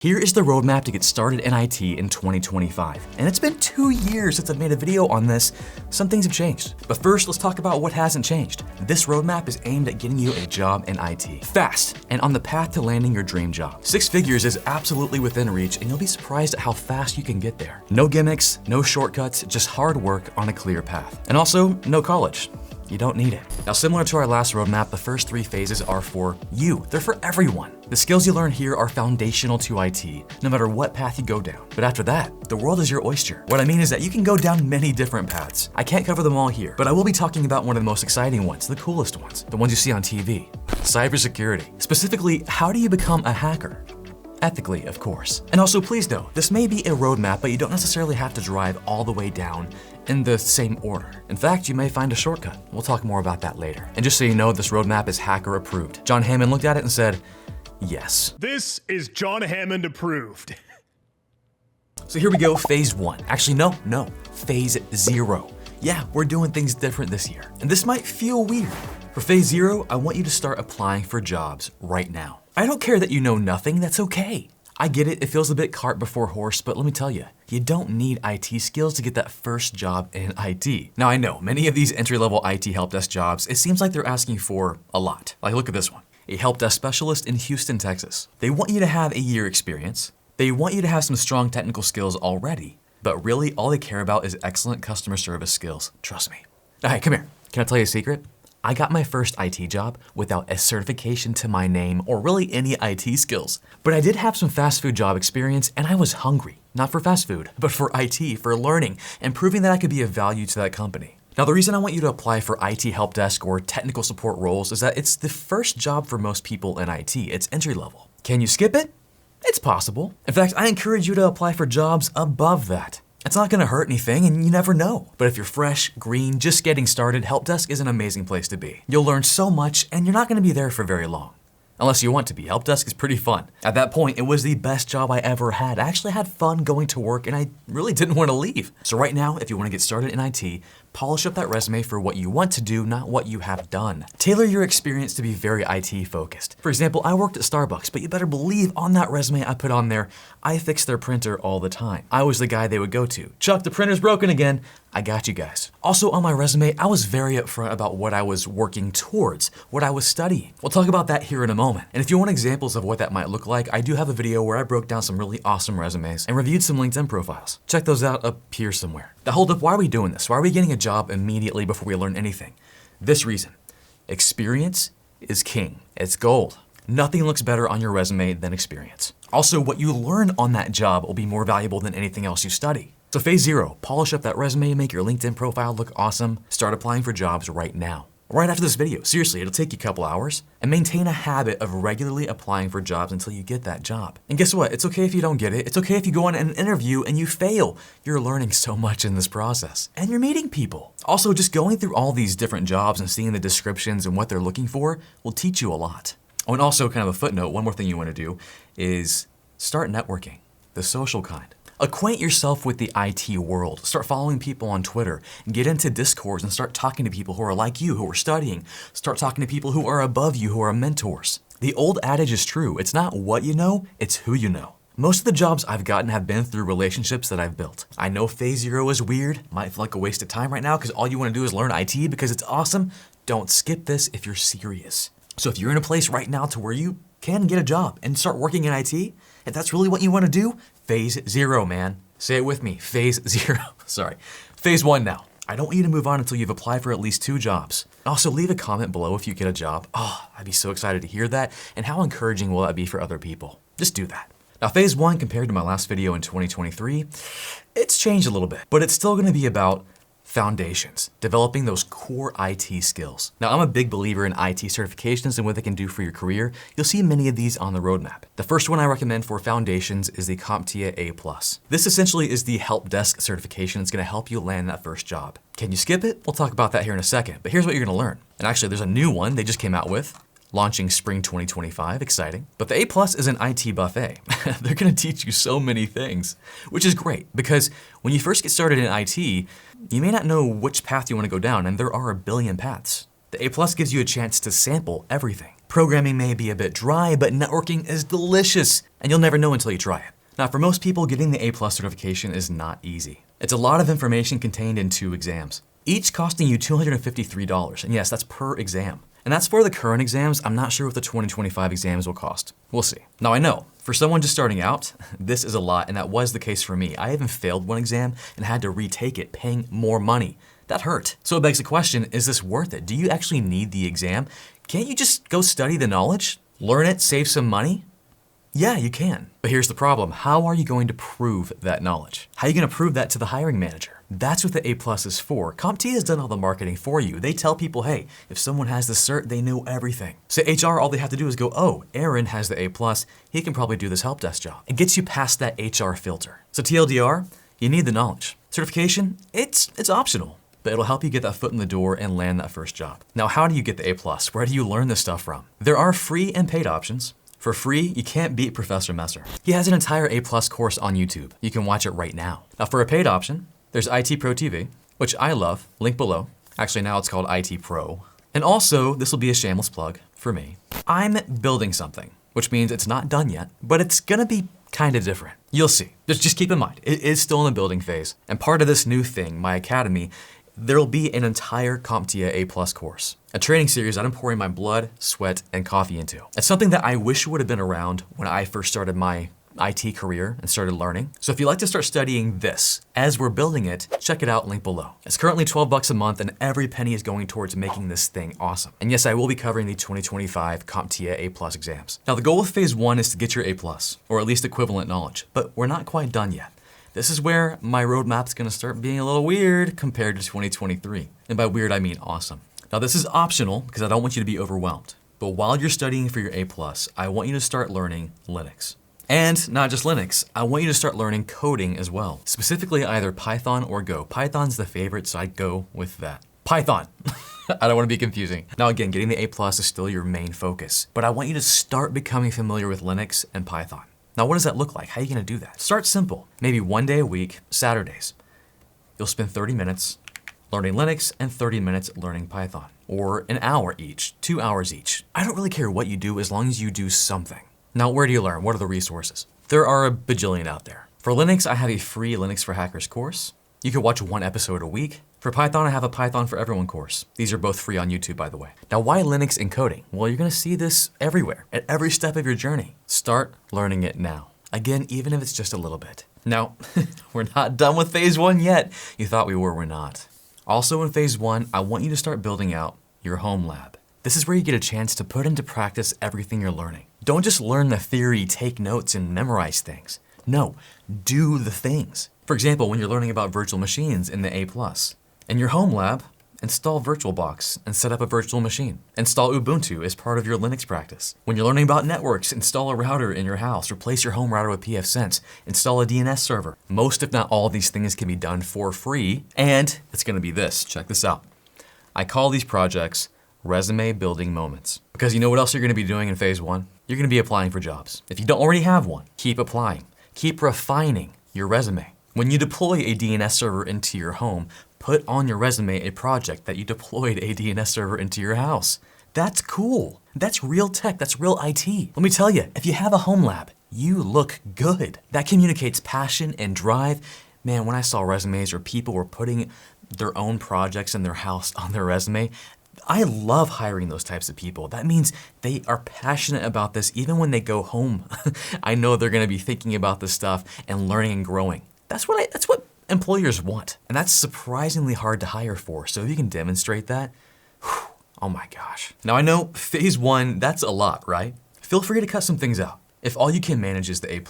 Here is the roadmap to get started in IT in 2025. And it's been 2 years since I've made a video on this. Some things have changed. But first, let's talk about what hasn't changed. This roadmap is aimed at getting you a job in IT, fast, and on the path to landing your dream job. 6 figures is absolutely within reach, and you'll be surprised at how fast you can get there. No gimmicks, no shortcuts, just hard work on a clear path. And also, no college. You don't need it. Now, similar to our last roadmap, the first 3 phases are for you. They're for everyone. The skills you learn here are foundational to IT, no matter what path you go down. But after that, the world is your oyster. What I mean is that you can go down many different paths. I can't cover them all here, but I will be talking about one of the most exciting ones, the coolest ones, the ones you see on TV. Cybersecurity. Specifically, how do you become a hacker? Ethically, of course. And also, please know, this may be a roadmap, but you don't necessarily have to drive all the way down in the same order. In fact, you may find a shortcut. We'll talk more about that later. And just so you know, this roadmap is hacker approved. John Hammond looked at it and said, yes. This is John Hammond approved. So here we go, phase 1. Actually, no, phase 0. Yeah, we're doing things different this year. And this might feel weird. For phase 0, I want you to start applying for jobs right now. I don't care that you know nothing, that's okay. I get it, it feels a bit cart before horse, but let me tell you, you don't need IT skills to get that first job in IT. Now I know, many of these entry-level IT help desk jobs, it seems like they're asking for a lot. Like look at this one, a help desk specialist in Houston, Texas. They want you to have a year experience. They want you to have some strong technical skills already, but really all they care about is excellent customer service skills, trust me. All right, come here, can I tell you a secret? I got my first IT job without a certification to my name or really any IT skills. But I did have some fast food job experience and I was hungry, not for fast food, but for IT, for learning, and proving that I could be of value to that company. Now, the reason I want you to apply for IT help desk or technical support roles is that it's the first job for most people in IT. It's entry level. Can you skip it? It's possible. In fact, I encourage you to apply for jobs above that. It's not gonna hurt anything and you never know. But if you're fresh, green, just getting started, help desk is an amazing place to be. You'll learn so much and you're not gonna be there for very long. Unless you want to be. Help desk is pretty fun. At that point, it was the best job I ever had. I actually had fun going to work and I really didn't want to leave. So right now, if you want to get started in IT, polish up that resume for what you want to do, not what you have done. Tailor your experience to be very IT focused. For example, I worked at Starbucks, but you better believe on that resume I put on there, I fix their printer all the time. I was the guy they would go to. Chuck, the printer's broken again. I got you guys. Also on my resume, I was very upfront about what I was working towards, what I was studying. We'll talk about that here in a moment. And if you want examples of what that might look like, I do have a video where I broke down some really awesome resumes and reviewed some LinkedIn profiles. Check those out up here somewhere. Now hold up, why are we doing this? Why are we getting a job immediately before we learn anything? This reason. Experience is king. It's gold. Nothing looks better on your resume than experience. Also, what you learn on that job will be more valuable than anything else you study. So phase 0, polish up that resume, make your LinkedIn profile look awesome, start applying for jobs right now. Right after this video, seriously, it'll take you a couple hours, and maintain a habit of regularly applying for jobs until you get that job. And guess what? It's okay if you don't get it. It's okay if you go on an interview and you fail. You're learning so much in this process, and you're meeting people. Also, just going through all these different jobs and seeing the descriptions and what they're looking for will teach you a lot. Oh, and also kind of a footnote, one more thing you want to do is start networking, the social kind. Acquaint yourself with the IT world. Start following people on Twitter. Get into Discords and start talking to people who are like you, who are studying. Start talking to people who are above you, who are mentors. The old adage is true. It's not what you know, it's who you know. Most of the jobs I've gotten have been through relationships that I've built. I know phase 0 is weird, might feel like a waste of time right now because all you want to do is learn IT because it's awesome. Don't skip this if you're serious. So if you're in a place right now to where you can get a job and start working in IT, if that's really what you want to do, phase 0, man. Say it with me, phase 0. Sorry. Phase 1 now. I don't want you to move on until you've applied for at least 2 jobs. Also, leave a comment below if you get a job. Oh, I'd be so excited to hear that. And how encouraging will that be for other people? Just do that. Now, phase 1 compared to my last video in 2023, it's changed a little bit, but it's still going to be about foundations, developing those core IT skills. Now, I'm a big believer in IT certifications and what they can do for your career. You'll see many of these on the roadmap. The first one I recommend for foundations is the CompTIA A+. This essentially is the help desk certification that's gonna help you land that first job. Can you skip it? We'll talk about that here in a second, but here's what you're gonna learn. And actually, there's a new one they just came out with, launching spring 2025, exciting. But the A+ is an IT buffet. They're gonna teach you so many things, which is great because when you first get started in IT, you may not know which path you wanna go down and there are a billion paths. The A+ gives you a chance to sample everything. Programming may be a bit dry, but networking is delicious, and you'll never know until you try it. Now, for most people, getting the A+ certification is not easy. It's a lot of information contained in 2 exams, each costing you $253, and yes, that's per exam. And that's for the current exams. I'm not sure what the 2025 exams will cost. We'll see. Now I know, for someone just starting out, this is a lot, and that was the case for me. I even failed one exam and had to retake it, paying more money. That hurt. So it begs the question, is this worth it? Do you actually need the exam? Can't you just go study the knowledge? Learn it, save some money? Yeah, you can. But here's the problem. How are you going to prove that knowledge? How are you going to prove that to the hiring manager? That's what the A+ is for. CompTIA has done all the marketing for you. They tell people, hey, if someone has the cert, they know everything. So HR, all they have to do is go, oh, Aaron has the A+, he can probably do this help desk job. It gets you past that HR filter. So TLDR, you need the knowledge. Certification, it's optional, but it'll help you get that foot in the door and land that first job. Now, how do you get the A+? Where do you learn this stuff from? There are free and paid options. For free, you can't beat Professor Messer. He has an entire A+ course on YouTube. You can watch it right now. Now for a paid option, there's ITProTV, which I love, link below. Actually now it's called ITPro. And also, this will be a shameless plug for me. I'm building something, which means it's not done yet, but it's gonna be kind of different. You'll see. Just keep in mind, it is still in the building phase. And part of this new thing, my academy, there'll be an entire CompTIA A+ course, a training series that I'm pouring my blood, sweat, and coffee into. It's something that I wish would have been around when I first started my IT career and started learning. So if you'd like to start studying this as we're building it, check it out, link below. It's currently $12 a month and every penny is going towards making this thing awesome. And yes, I will be covering the 2025 CompTIA A+ exams. Now the goal with phase 1 is to get your A+, or at least equivalent knowledge, but we're not quite done yet. This is where my roadmap's gonna start being a little weird compared to 2023. And by weird, I mean awesome. Now this is optional because I don't want you to be overwhelmed. But while you're studying for your A+, I want you to start learning Linux. And not just Linux, I want you to start learning coding as well. Specifically either Python or Go. Python's the favorite, so I'd go with that. Python. I don't want to be confusing. Now again, getting the A+ is still your main focus, but I want you to start becoming familiar with Linux and Python. Now, what does that look like? How are you gonna do that? Start simple. Maybe one day a week, Saturdays. You'll spend 30 minutes learning Linux and 30 minutes learning Python. Or an hour each, 2 hours each. I don't really care what you do as long as you do something. Now, where do you learn? What are the resources? There are a bajillion out there. For Linux, I have a free Linux for Hackers course. You can watch 1 episode a week. For Python, I have a Python for Everyone course. These are both free on YouTube, by the way. Now, why Linux and coding? Well, you're gonna see this everywhere, at every step of your journey. Start learning it now. Again, even if it's just a little bit. Now, we're not done with phase 1 yet. You thought we were, we're not. Also in phase 1, I want you to start building out your home lab. This is where you get a chance to put into practice everything you're learning. Don't just learn the theory, take notes, and memorize things. No, do the things. For example, when you're learning about virtual machines in the A+, in your home lab, install VirtualBox and set up a virtual machine. Install Ubuntu as part of your Linux practice. When you're learning about networks, install a router in your house, replace your home router with pfSense, install a DNS server. Most, if not all, of these things can be done for free, and it's gonna be this. Check this out. I call these projects resume building moments. Because you know what else you're gonna be doing in phase 1? You're gonna be applying for jobs. If you don't already have one, keep applying. Keep refining your resume. When you deploy a DNS server into your home, put on your resume a project that you deployed a DNS server into your house. That's cool. That's real tech, that's real IT. Let me tell you, if you have a home lab, you look good. That communicates passion and drive. Man, when I saw resumes or people were putting their own projects in their house on their resume, I love hiring those types of people. That means they are passionate about this even when they go home. I know they're gonna be thinking about this stuff and learning and growing. That's what employers want. And that's surprisingly hard to hire for. So if you can demonstrate that, whew, oh my gosh. Now I know phase 1, that's a lot, right? Feel free to cut some things out. If all you can manage is the A+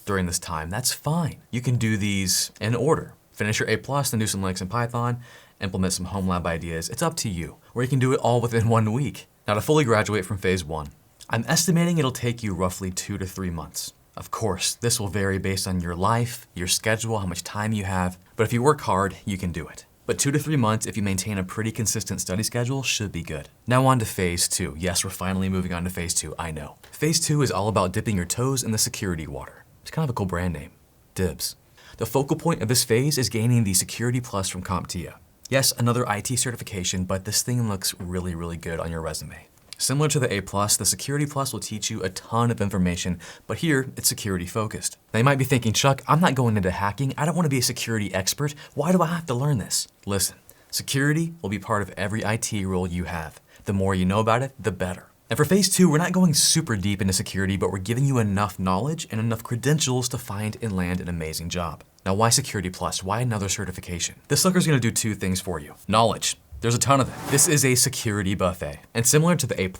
during this time, that's fine. You can do these in order. Finish your A+, then do some Linux and Python, implement some home lab ideas. It's up to you. Or you can do it all within 1 week. Now to fully graduate from phase 1, I'm estimating it'll take you roughly 2 to 3 months. Of course, this will vary based on your life, your schedule, how much time you have, but if you work hard, you can do it. But 2 to 3 months, if you maintain a pretty consistent study schedule, should be good. Now on to phase 2. Yes, we're finally moving on to phase 2, I know. Phase 2 is all about dipping your toes in the security water. It's kind of a cool brand name, Dibs. The focal point of this phase is gaining the Security Plus from CompTIA. Yes, another IT certification, but this thing looks really, really good on your resume. Similar to the A+, the Security Plus will teach you a ton of information, but here it's security focused. Now you might be thinking, Chuck, I'm not going into hacking. I don't want to be a security expert. Why do I have to learn this? Listen, security will be part of every IT role you have. The more you know about it, the better. And for phase 2, we're not going super deep into security, but we're giving you enough knowledge and enough credentials to find and land an amazing job. Now, why Security Plus? Why another certification? This sucker's gonna do 2 things for you. Knowledge. There's a ton of it. This is a security buffet. And similar to the A+,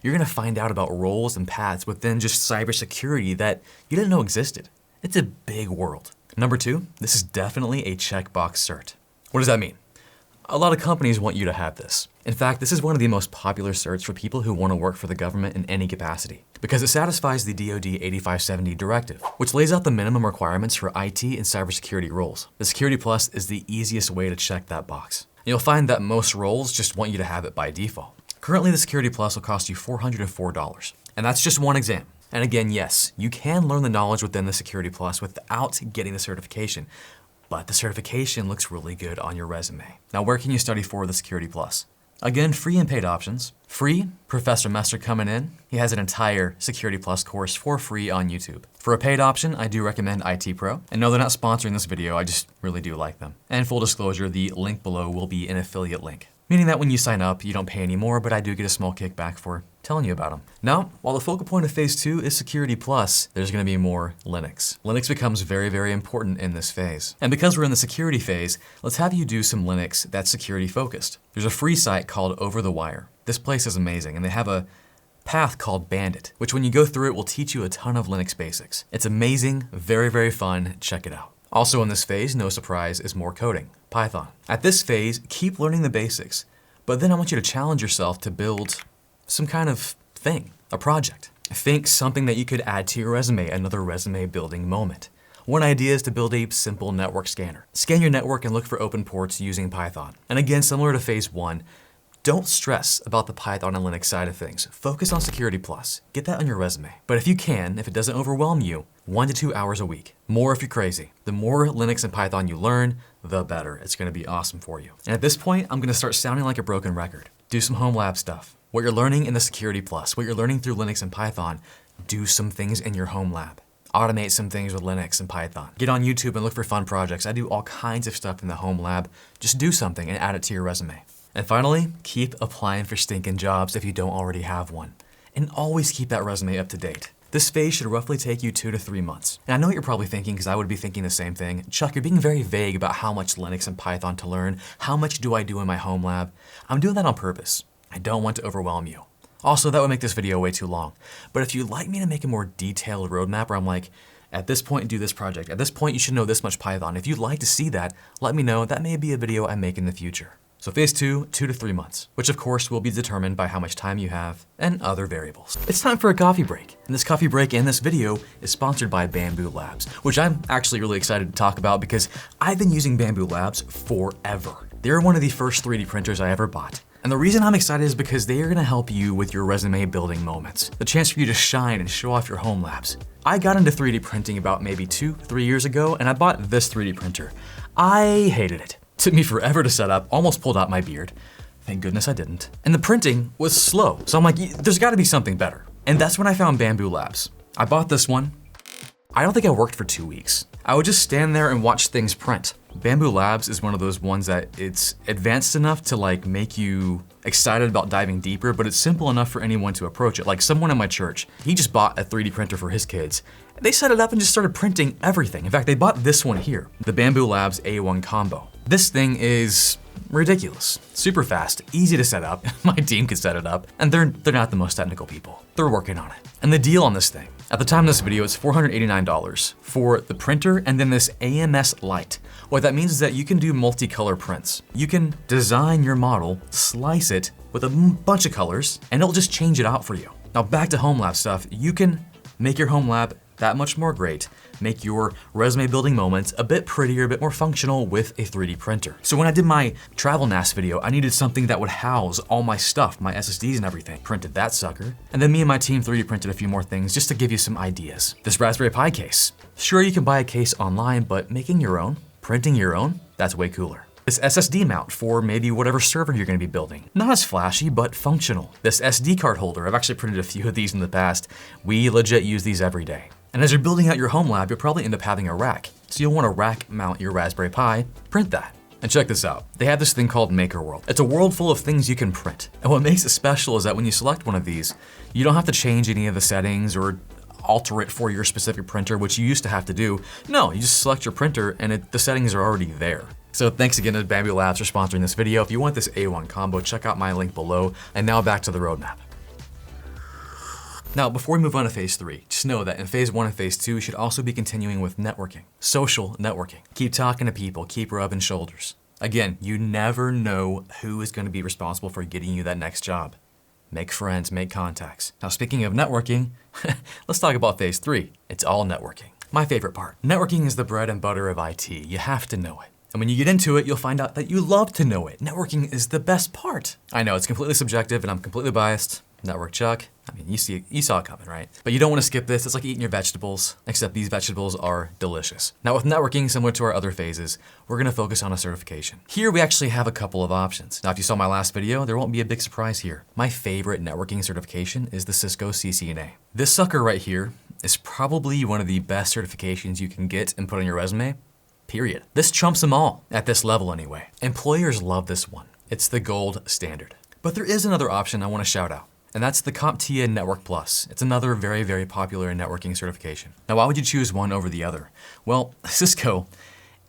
you're gonna find out about roles and paths within just cybersecurity that you didn't know existed. It's a big world. Number 2, this is definitely a checkbox cert. What does that mean? A lot of companies want you to have this. In fact, this is one of the most popular certs for people who want to work for the government in any capacity, because it satisfies the DoD 8570 directive, which lays out the minimum requirements for IT and cybersecurity roles. The Security Plus is the easiest way to check that box. You'll find that most roles just want you to have it by default. Currently, the Security Plus will cost you $404, and that's just one exam. And again, yes, you can learn the knowledge within the Security Plus without getting the certification, but the certification looks really good on your resume. Now, where can you study for the Security Plus? Again, free and paid options. Free, Professor Messer coming in. He has an entire Security Plus course for free on YouTube. For a paid option, I do recommend ITPro. And no, they're not sponsoring this video, I just really do like them. And full disclosure, the link below will be an affiliate link, meaning that when you sign up, you don't pay any more, but I do get a small kickback for telling you about them. Now, while the focal point of phase 2 is Security Plus, there's gonna be more Linux. Linux becomes very, very important in this phase. And because we're in the security phase, let's have you do some Linux that's security focused. There's a free site called Over the Wire. This place is amazing, and they have a path called Bandit, which when you go through it will teach you a ton of Linux basics. It's amazing, very, very fun, check it out. Also in this phase, no surprise, is more coding, Python. At this phase, keep learning the basics, but then I want you to challenge yourself to build some kind of thing, a project. Think something that you could add to your resume, another resume building moment. One idea is to build a simple network scanner. Scan your network and look for open ports using Python. And again, similar to phase 1, don't stress about the Python and Linux side of things. Focus on Security Plus. Get that on your resume. But if you can, if it doesn't overwhelm you, 1 to 2 hours a week. More if you're crazy. The more Linux and Python you learn, the better. It's gonna be awesome for you. And at this point, I'm gonna start sounding like a broken record. Do some home lab stuff. What you're learning in the Security Plus, what you're learning through Linux and Python, do some things in your home lab. Automate some things with Linux and Python. Get on YouTube and look for fun projects. I do all kinds of stuff in the home lab. Just do something and add it to your resume. And finally, keep applying for stinking jobs if you don't already have one. And always keep that resume up to date. This phase should roughly take you 2 to 3 months. And I know what you're probably thinking, because I would be thinking the same thing. Chuck, you're being very vague about how much Linux and Python to learn. How much do I do in my home lab? I'm doing that on purpose. I don't want to overwhelm you. Also, that would make this video way too long. But if you'd like me to make a more detailed roadmap where I'm like, at this point, do this project. At this point, you should know this much Python. If you'd like to see that, let me know. That may be a video I make in the future. So phase 2, 2 to 3 months, which of course will be determined by how much time you have and other variables. It's time for a coffee break. And this coffee break and this video is sponsored by Bamboo Labs, which I'm actually really excited to talk about because I've been using Bamboo Labs forever. They're one of the first 3D printers I ever bought. And the reason I'm excited is because they are gonna help you with your resume building moments. The chance for you to shine and show off your home labs. I got into 3D printing about maybe 2-3 years ago, and I bought this 3D printer. I hated it. Took me forever to set up, almost pulled out my beard. Thank goodness I didn't. And the printing was slow. So I'm like, there's gotta be something better. And that's when I found Bamboo Labs. I bought this one. I don't think I worked for 2 weeks. I would just stand there and watch things print. Bamboo Labs is one of those ones that it's advanced enough to like make you excited about diving deeper, but it's simple enough for anyone to approach it. Like someone in my church, he just bought a 3D printer for his kids. They set it up and just started printing everything. In fact, they bought this one here, the Bamboo Labs A1 Combo. This thing is ridiculous, super fast, easy to set up. My team could set it up, and they're not the most technical people. They're working on it. And the deal on this thing, at the time of this video, it's $489 for the printer and then this AMS Lite. What that means is that you can do multicolor prints. You can design your model, slice it with a bunch of colors, and it'll just change it out for you. Now back to home lab stuff, you can make your home lab that much more great, make your resume building moments a bit prettier, a bit more functional with a 3D printer. So when I did my travel NAS video, I needed something that would house all my stuff, my SSDs and everything. Printed that sucker. And then me and my team 3D printed a few more things just to give you some ideas. This Raspberry Pi case. Sure, you can buy a case online, but making your own, printing your own, that's way cooler. This SSD mount for maybe whatever server you're gonna be building. Not as flashy, but functional. This SD card holder, I've actually printed a few of these in the past. We legit use these every day. And as you're building out your home lab, you'll probably end up having a rack. So you'll wanna rack mount your Raspberry Pi, print that. And check this out. They have this thing called Maker World. It's a world full of things you can print. And what makes it special is that when you select one of these, you don't have to change any of the settings or alter it for your specific printer, which you used to have to do. No, you just select your printer and the settings are already there. So thanks again to Bamboo Labs for sponsoring this video. If you want this A1 combo, check out my link below. And now back to the roadmap. Now, before we move on to phase 3, just know that in phase 1 and phase 2, we should also be continuing with networking, social networking. Keep talking to people, keep rubbing shoulders. Again, you never know who is going to be responsible for getting you that next job. Make friends, make contacts. Now, speaking of networking, let's talk about phase 3. It's all networking. My favorite part. Networking is the bread and butter of IT. You have to know it. And when you get into it, you'll find out that you love to know it. Networking is the best part. I know it's completely subjective and I'm completely biased. NetworkChuck, I mean, you saw it coming, right? But you don't want to skip this. It's like eating your vegetables, except these vegetables are delicious. Now with networking, similar to our other phases, we're gonna focus on a certification. Here we actually have a couple of options. Now if you saw my last video, there won't be a big surprise here. My favorite networking certification is the Cisco CCNA. This sucker right here is probably one of the best certifications you can get and put on your resume. Period. This trumps them all, at this level anyway. Employers love this one. It's the gold standard. But there is another option I want to shout out, and that's the CompTIA Network Plus. It's another very, very popular networking certification. Now, why would you choose one over the other? Well, Cisco,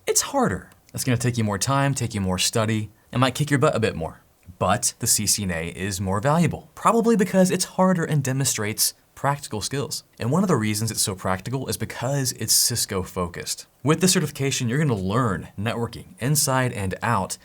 it's harder. It's gonna take you more time, take you more study, and might kick your butt a bit more. But the CCNA is more valuable, probably because it's harder and demonstrates practical skills. And one of the reasons it's so practical is because it's Cisco focused. With this certification, you're gonna learn networking inside and out,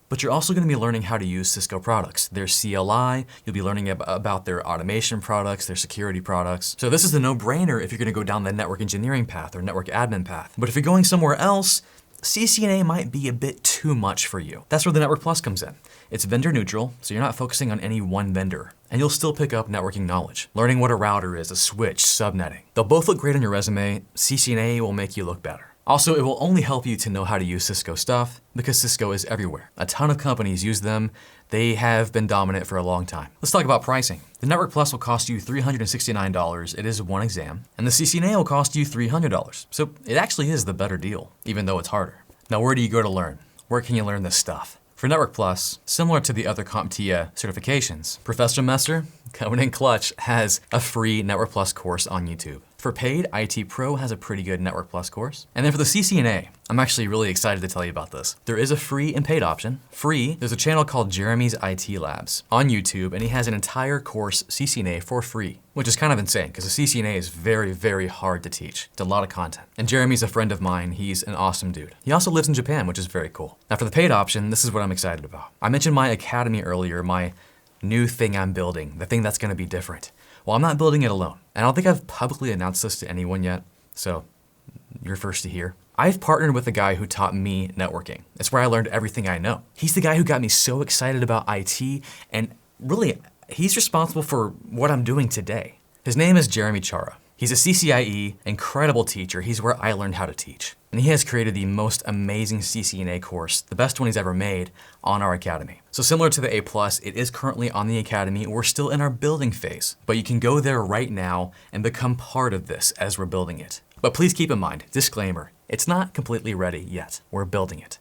but you're also gonna be learning how to use Cisco products. Their CLI, you'll be learning about their automation products, their security products. So this is a no-brainer if you're gonna go down the network engineering path or network admin path. But if you're going somewhere else, CCNA might be a bit too much for you. That's where the Network Plus comes in. It's vendor neutral, so you're not focusing on any one vendor, and you'll still pick up networking knowledge, learning what a router is, a switch, subnetting. They'll both look great on your resume. CCNA will make you look better. Also, it will only help you to know how to use Cisco stuff because Cisco is everywhere. A ton of companies use them. They have been dominant for a long time. Let's talk about pricing. The Network Plus will cost you $369. It is one exam, and the CCNA will cost you $300. So it actually is the better deal, even though it's harder. Now, where do you go to learn? Where can you learn this stuff? For Network Plus, similar to the other CompTIA certifications, Professor Messer, coming in clutch, has a free Network Plus course on YouTube. For paid, IT Pro has a pretty good Network Plus course. And then for the CCNA, I'm actually really excited to tell you about this. There is a free and paid option. Free, there's a channel called Jeremy's IT Labs on YouTube, and he has an entire course CCNA for free, which is kind of insane because the CCNA is very, very hard to teach. It's a lot of content. And Jeremy's a friend of mine. He's an awesome dude. He also lives in Japan, which is very cool. Now for the paid option, this is what I'm excited about. I mentioned my academy earlier, my new thing I'm building, the thing that's gonna be different. Well, I'm not building it alone. And I don't think I've publicly announced this to anyone yet, so you're first to hear. I've partnered with a guy who taught me networking. It's where I learned everything I know. He's the guy who got me so excited about IT, and really, he's responsible for what I'm doing today. His name is Jeremy Chara. He's a CCIE, incredible teacher. He's where I learned how to teach. And he has created the most amazing CCNA course, the best one he's ever made, on our academy. So similar to the A+, it is currently on the academy. We're still in our building phase, but you can go there right now and become part of this as we're building it. But please keep in mind, disclaimer, it's not completely ready yet. We're building it.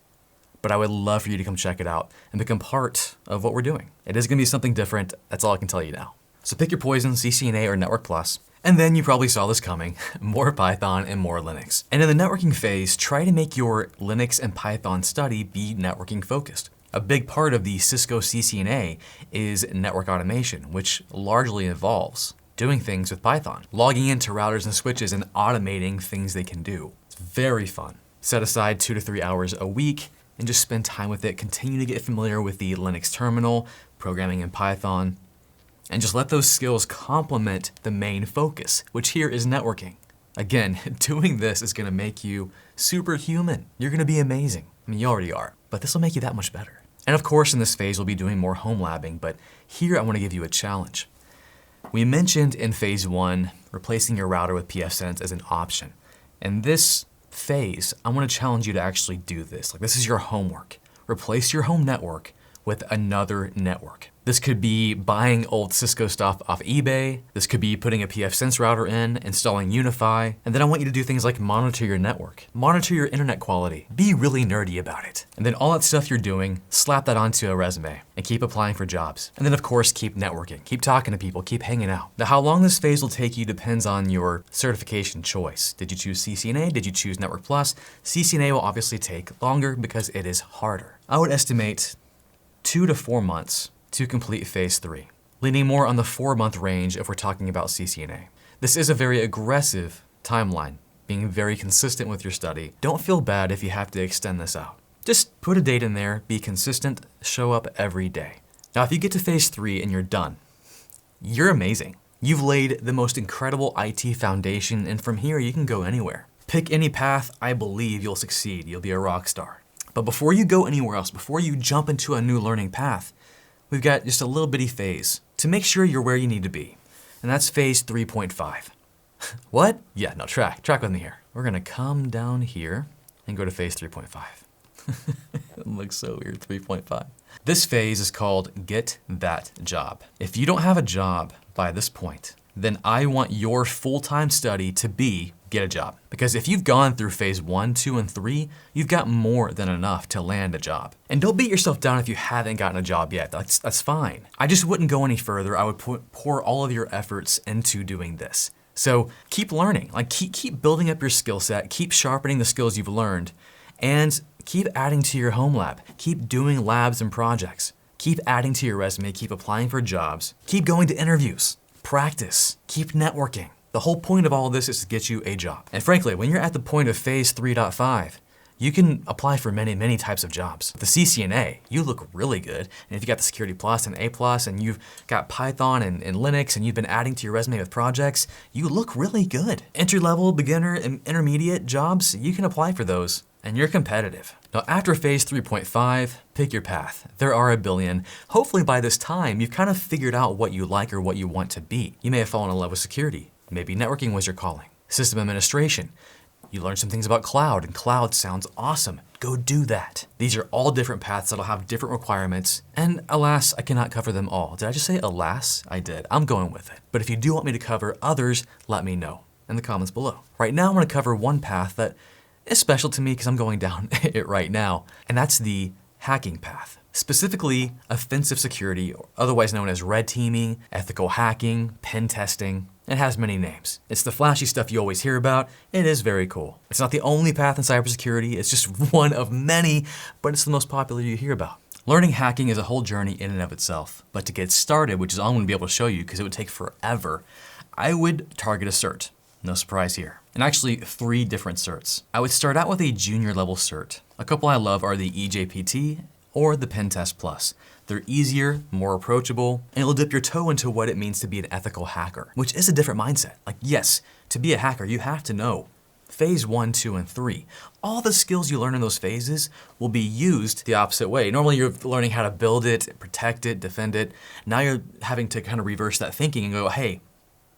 But I would love for you to come check it out and become part of what we're doing. It is gonna be something different. That's all I can tell you now. So pick your poison, CCNA or Network Plus. And then you probably saw this coming, more Python and more Linux. And in the networking phase, try to make your Linux and Python study be networking focused. A big part of the Cisco CCNA is network automation, which largely involves doing things with Python, logging into routers and switches and automating things they can do. It's very fun. Set aside 2 to 3 hours a week and just spend time with it. Continue to get familiar with the Linux terminal, programming in Python, and just let those skills complement the main focus, which here is networking. Again, doing this is gonna make you superhuman. You're gonna be amazing. I mean, you already are, but this will make you that much better. And of course, in this phase, we'll be doing more home labbing, but here I wanna give you a challenge. We mentioned in phase 1, replacing your router with pfSense as an option. In this phase, I wanna challenge you to actually do this. Like, this is your homework. replace your home network with another network. This could be buying old Cisco stuff off eBay. This could be putting a pfSense router in, installing Unify. And then I want you to do things like monitor your network, monitor your internet quality, be really nerdy about it. And then all that stuff you're doing, slap that onto a resume and keep applying for jobs. And then of course, keep networking, keep talking to people, keep hanging out. Now, how long this phase will take you depends on your certification choice. Did you choose CCNA? Did you choose Network Plus? CCNA will obviously take longer because it is harder. I would estimate 2 to 4 months to complete phase 3, leaning more on the 4-month range if we're talking about CCNA. This is a very aggressive timeline, being very consistent with your study. Don't feel bad if you have to extend this out. Just put a date in there, be consistent, show up every day. Now, if you get to phase 3 and you're done, you're amazing. You've laid the most incredible IT foundation, and from here you can go anywhere. Pick any path, I believe you'll succeed. You'll be a rock star. But before you go anywhere else, before you jump into a new learning path, we've got just a little bitty phase to make sure you're where you need to be. And that's phase 3.5. What? Yeah, no, track with me here. We're gonna come down here and go to phase 3.5. It looks so weird, 3.5. This phase is called Get That Job. If you don't have a job by this point, then I want your full-time study to be get a job. Because if you've gone through phase 1, 2, and 3, you've got more than enough to land a job. And don't beat yourself down if you haven't gotten a job yet. That's fine. I just wouldn't go any further. I would pour all of your efforts into doing this. So keep learning, like keep building up your skill set, keep sharpening the skills you've learned, and keep adding to your home lab. Keep doing labs and projects. Keep adding to your resume, keep applying for jobs, keep going to interviews, practice, keep networking. The whole point of all of this is to get you a job. And frankly, when you're at the point of phase 3.5, you can apply for many, many types of jobs. The CCNA, you look really good. And if you got the Security Plus and A Plus and you've got Python and Linux and you've been adding to your resume with projects, you look really good. Entry-level, beginner, and intermediate jobs, you can apply for those and you're competitive. Now after phase 3.5, pick your path. There are a billion. Hopefully by this time, you've kind of figured out what you like or what you want to be. You may have fallen in love with security. Maybe networking was your calling. System administration. You learned some things about cloud, and cloud sounds awesome. Go do that. These are all different paths that'll have different requirements, and alas, I cannot cover them all. Did I just say alas? I did. I'm going with it. But if you do want me to cover others, let me know in the comments below. Right now, I'm gonna cover one path that is special to me because I'm going down it right now, and that's the hacking path. Specifically, offensive security, otherwise known as red teaming, ethical hacking, pen testing. It has many names. It's the flashy stuff you always hear about. It is very cool. It's not the only path in cybersecurity. It's just one of many, but it's the most popular you hear about. Learning hacking is a whole journey in and of itself. But to get started, which is all I'm gonna be able to show you because it would take forever, I would target a cert. No surprise here. And actually 3 different certs. I would start out with a junior level cert. A couple I love are the EJPT or the Pen Test Plus. They're easier, more approachable, and it'll dip your toe into what it means to be an ethical hacker, which is a different mindset. Like yes, to be a hacker, you have to know phase 1, 2, and 3. All the skills you learn in those phases will be used the opposite way. Normally you're learning how to build it, protect it, defend it. Now you're having to kind of reverse that thinking and go, hey,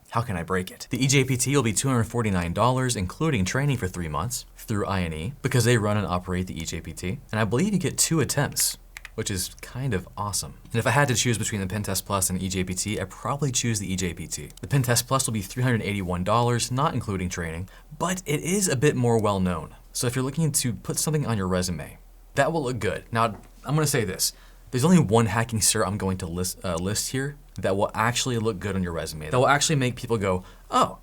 how can I break it? The EJPT will be $249, including training for 3 months through INE, because they run and operate the EJPT. And I believe you get 2 attempts, which is kind of awesome. And if I had to choose between the Pen Test Plus and EJPT, I'd probably choose the EJPT. The Pen Test Plus will be $381, not including training, but it is a bit more well-known. So if you're looking to put something on your resume, that will look good. Now, I'm gonna say this. There's only one hacking cert I'm going to list here that will actually look good on your resume. That will actually make people go, oh,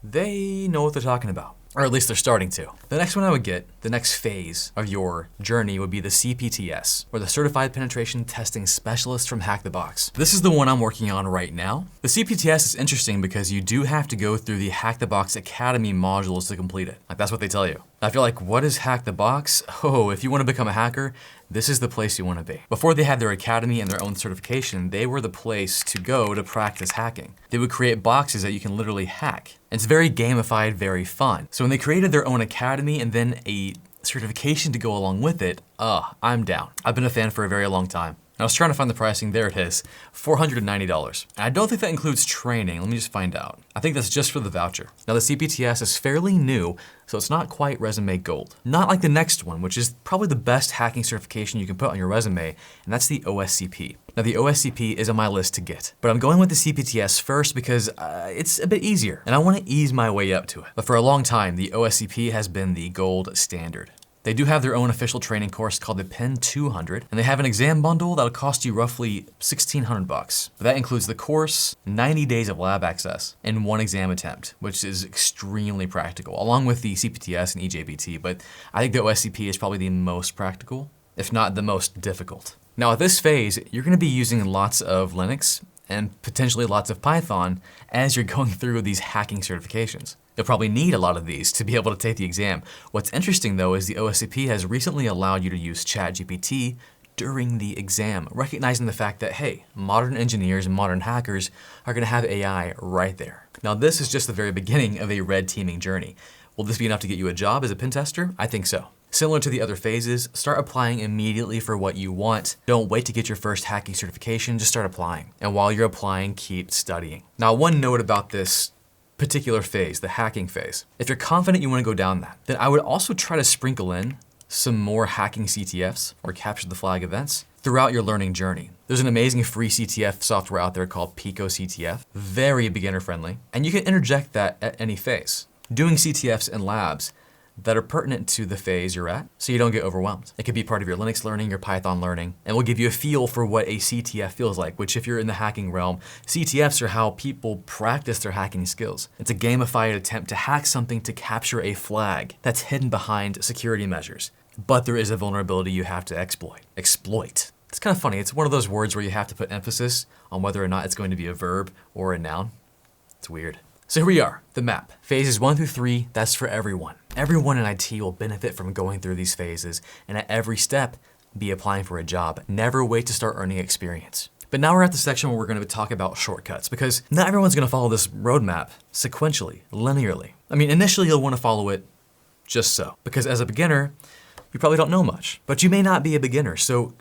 they know what they're talking about. Or at least they're starting to. The next one I would get, the next phase of your journey would be the CPTS, or the Certified Penetration Testing Specialist from Hack the Box. This is the one I'm working on right now. The CPTS is interesting because you do have to go through the Hack the Box Academy modules to complete it. Like that's what they tell you. I feel like, what is Hack the Box? Oh, if you want to become a hacker, this is the place you want to be. Before they had their academy and their own certification, they were the place to go to practice hacking. They would create boxes that you can literally hack. It's very gamified, very fun. So when they created their own academy and then a certification to go along with it, I'm down. I've been a fan for a very long time. I was trying to find the pricing. There it is, $490. And I don't think that includes training. Let me just find out. I think that's just for the voucher. Now the CPTS is fairly new, so it's not quite resume gold. Not like the next one, which is probably the best hacking certification you can put on your resume, and that's the OSCP. Now the OSCP is on my list to get, but I'm going with the CPTS first because it's a bit easier, and I want to ease my way up to it. But for a long time, the OSCP has been the gold standard. They do have their own official training course called the PIN 200, and they have an exam bundle that'll cost you roughly $1,600. But that includes the course, 90 days of lab access, and 1 exam attempt, which is extremely practical, along with the CPTS and EJBT, but I think the OSCP is probably the most practical, if not the most difficult. Now at this phase, you're gonna be using lots of Linux and potentially lots of Python as you're going through these hacking certifications. You'll probably need a lot of these to be able to take the exam. What's interesting though is the OSCP has recently allowed you to use ChatGPT during the exam, recognizing the fact that, hey, modern engineers and modern hackers are gonna have AI right there. Now this is just the very beginning of a red teaming journey. Will this be enough to get you a job as a pen tester? I think so. Similar to the other phases, start applying immediately for what you want. Don't wait to get your first hacking certification, just start applying. And while you're applying, keep studying. Now, one note about this particular phase, the hacking phase. If you're confident you want to go down that, then I would also try to sprinkle in some more hacking CTFs or capture the flag events throughout your learning journey. There's an amazing free CTF software out there called Pico CTF, very beginner friendly, and you can interject that at any phase. Doing CTFs in labs that are pertinent to the phase you're at so you don't get overwhelmed. It could be part of your Linux learning, your Python learning, and will give you a feel for what a CTF feels like, which if you're in the hacking realm, CTFs are how people practice their hacking skills. It's a gamified attempt to hack something to capture a flag that's hidden behind security measures. But there is a vulnerability you have to exploit. It's kind of funny. It's one of those words where you have to put emphasis on whether or not it's going to be a verb or a noun. It's weird. So here we are, the map. Phases 1 through 3, that's for everyone. Everyone in IT will benefit from going through these phases, and at every step, be applying for a job. Never wait to start earning experience. But now we're at the section where we're gonna talk about shortcuts, because not everyone's gonna follow this roadmap sequentially, linearly. I mean, initially you'll wanna follow it just so, because as a beginner, you probably don't know much, but you may not be a beginner, so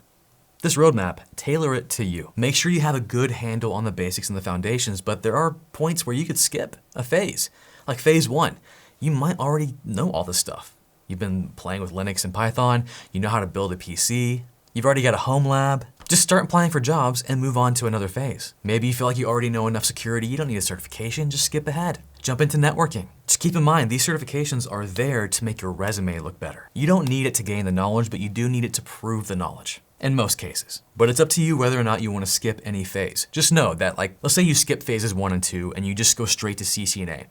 this roadmap, tailor it to you. Make sure you have a good handle on the basics and the foundations, but there are points where you could skip a phase. Like phase 1, you might already know all this stuff. You've been playing with Linux and Python, you know how to build a PC, you've already got a home lab. Just start applying for jobs and move on to another phase. Maybe you feel like you already know enough security, you don't need a certification, just skip ahead. Jump into networking. Just keep in mind, these certifications are there to make your resume look better. You don't need it to gain the knowledge, but you do need it to prove the knowledge. In most cases. But it's up to you whether or not you want to skip any phase. Just know that, like, let's say you skip phases 1 and 2 and you just go straight to CCNA.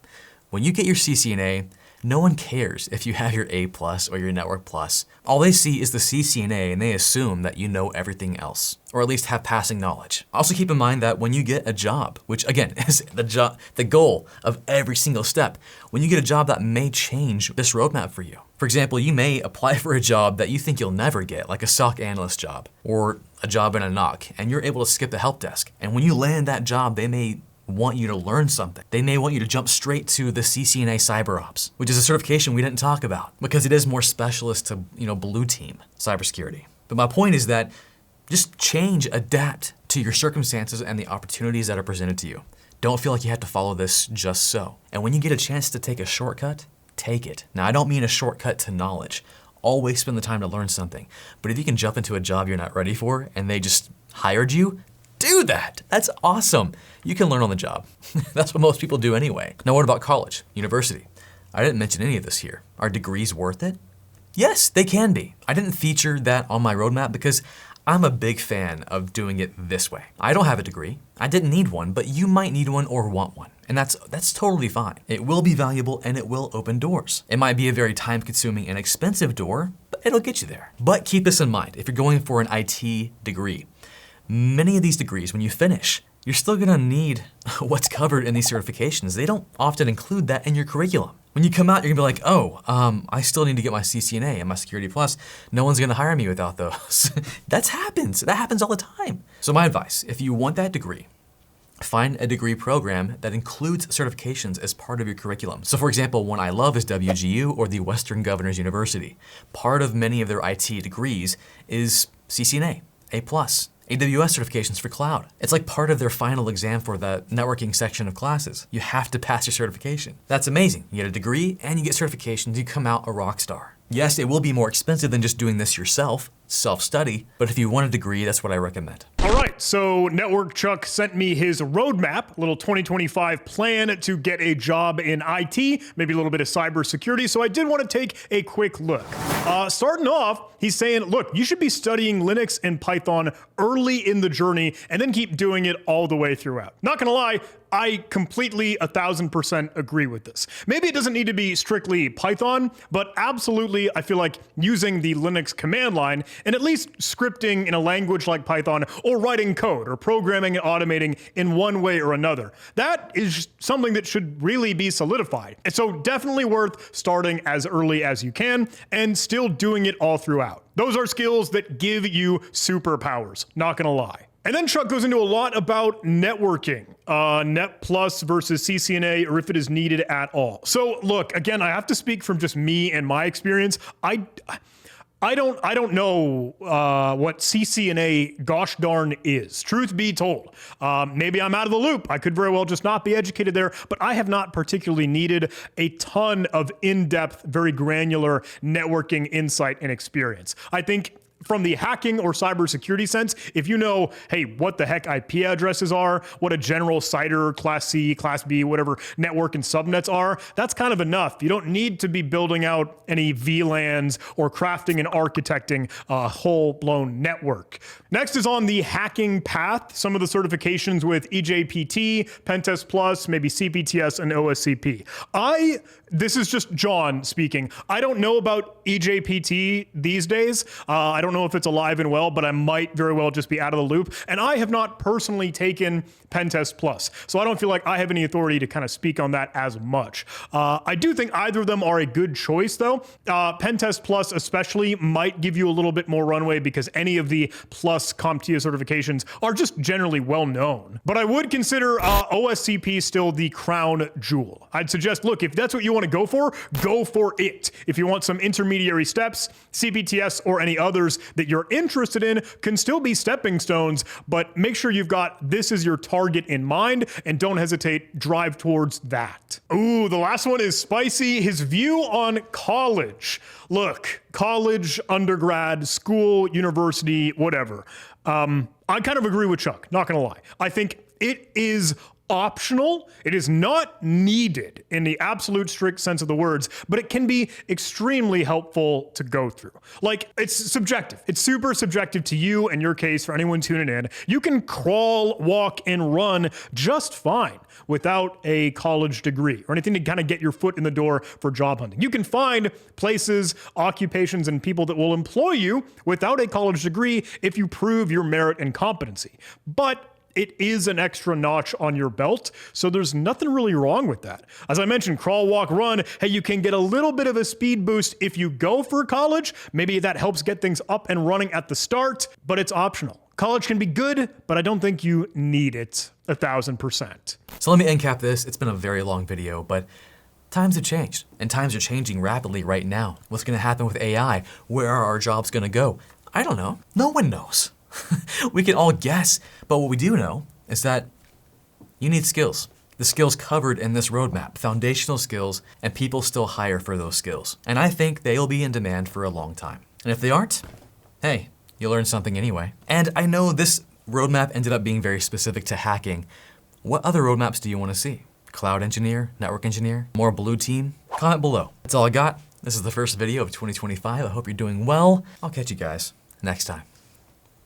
When you get your CCNA, no one cares if you have your A+ or your Network Plus. All they see is the CCNA and they assume that you know everything else, or at least have passing knowledge. Also keep in mind that when you get a job, which again is the goal of every single step, when you get a job that may change this roadmap for you. For example, you may apply for a job that you think you'll never get, like a SOC analyst job, or a job in a NOC, and you're able to skip the help desk. And when you land that job, they may want you to learn something. They may want you to jump straight to the CCNA CyberOps, which is a certification we didn't talk about because it is more specialist to, blue team cybersecurity. But my point is that just change, adapt to your circumstances and the opportunities that are presented to you. Don't feel like you have to follow this just so. And when you get a chance to take a shortcut, take it. Now, I don't mean a shortcut to knowledge. Always spend the time to learn something. But if you can jump into a job you're not ready for and they just hired you, do that. That's awesome. You can learn on the job. That's what most people do anyway. Now what about college, university? I didn't mention any of this here. Are degrees worth it? Yes, they can be. I didn't feature that on my roadmap because I'm a big fan of doing it this way. I don't have a degree. I didn't need one, but you might need one or want one. And that's totally fine. It will be valuable and it will open doors. It might be a very time-consuming and expensive door, but it'll get you there. But keep this in mind, if you're going for an IT degree, many of these degrees, when you finish, you're still gonna need what's covered in these certifications. They don't often include that in your curriculum. When you come out, you're gonna be like, I still need to get my CCNA and my Security Plus. No one's gonna hire me without those. That happens all the time. So my advice, if you want that degree, find a degree program that includes certifications as part of your curriculum. So for example, one I love is WGU or the Western Governors University. Part of many of their IT degrees is CCNA, A+, AWS certifications for cloud. It's like part of their final exam for the networking section of classes. You have to pass your certification. That's amazing. You get a degree and you get certifications, you come out a rock star. Yes, it will be more expensive than just doing this yourself, self-study, but if you want a degree, that's what I recommend. All right, so NetworkChuck sent me his roadmap, a little 2025 plan to get a job in IT, maybe a little bit of cybersecurity, so I did want to take a quick look. Starting off, he's saying, look, you should be studying Linux and Python early in the journey and then keep doing it all the way throughout. Not gonna lie, I completely 1000% agree with this. Maybe it doesn't need to be strictly Python, but absolutely I feel like using the Linux command line and at least scripting in a language like Python or writing code or programming and automating in one way or another. That is something that should really be solidified. And so definitely worth starting as early as you can and still doing it all throughout. Those are skills that give you superpowers, not gonna lie. And then Chuck goes into a lot about networking, Net Plus versus CCNA, or if it is needed at all. So look, again, I have to speak from just me and my experience. I don't know what CCNA gosh darn is, truth be told. Maybe I'm out of the loop. I could very well just not be educated there, but I have not particularly needed a ton of in-depth, very granular networking insight and experience. I think from the hacking or cybersecurity sense, if you know, hey, what the heck IP addresses are, what a general CIDR, Class C, Class B, whatever network and subnets are, that's kind of enough. You don't need to be building out any VLANs or crafting and architecting a whole-blown network. Next is on the hacking path, some of the certifications with EJPT, Pentest Plus, maybe CPTS, and OSCP. This is just John speaking. I don't know about EJPT these days. I don't know if it's alive and well, but I might very well just be out of the loop. And I have not personally taken Pentest Plus, so I don't feel like I have any authority to kind of speak on that as much. I do think either of them are a good choice, though. Pentest Plus especially might give you a little bit more runway because any of the Plus CompTIA certifications are just generally well known. But I would consider OSCP still the crown jewel. I'd suggest, look, if that's what you want to go for it. If you want some intermediary steps, CPTS or any others that you're interested in can still be stepping stones, but make sure you've got this as your target in mind and don't hesitate, drive towards that. Ooh, the last one is spicy. His view on college. Look, college, undergrad, school, university, whatever. I kind of agree with Chuck, not gonna lie. I think it is optional. It is not needed in the absolute strict sense of the words, but it can be extremely helpful to go through. Like, it's subjective. It's super subjective to you and your case for anyone tuning in. You can crawl, walk, and run just fine without a college degree or anything to kind of get your foot in the door for job hunting. You can find places, occupations, and people that will employ you without a college degree if you prove your merit and competency. But it is an extra notch on your belt, so there's nothing really wrong with that. As I mentioned, crawl, walk, run, hey, you can get a little bit of a speed boost if you go for college. Maybe that helps get things up and running at the start, but it's optional. College can be good, but I don't think you need it 1000%. So let me end cap this. It's been a very long video, but times have changed, and times are changing rapidly right now. What's gonna happen with AI? Where are our jobs gonna go? I don't know. No one knows. We can all guess, but what we do know is that you need skills. The skills covered in this roadmap, foundational skills, and people still hire for those skills. And I think they'll be in demand for a long time. And if they aren't, hey, you'll learn something anyway. And I know this roadmap ended up being very specific to hacking. What other roadmaps do you want to see? Cloud engineer, network engineer, more blue team? Comment below. That's all I got. This is the first video of 2025. I hope you're doing well. I'll catch you guys next time.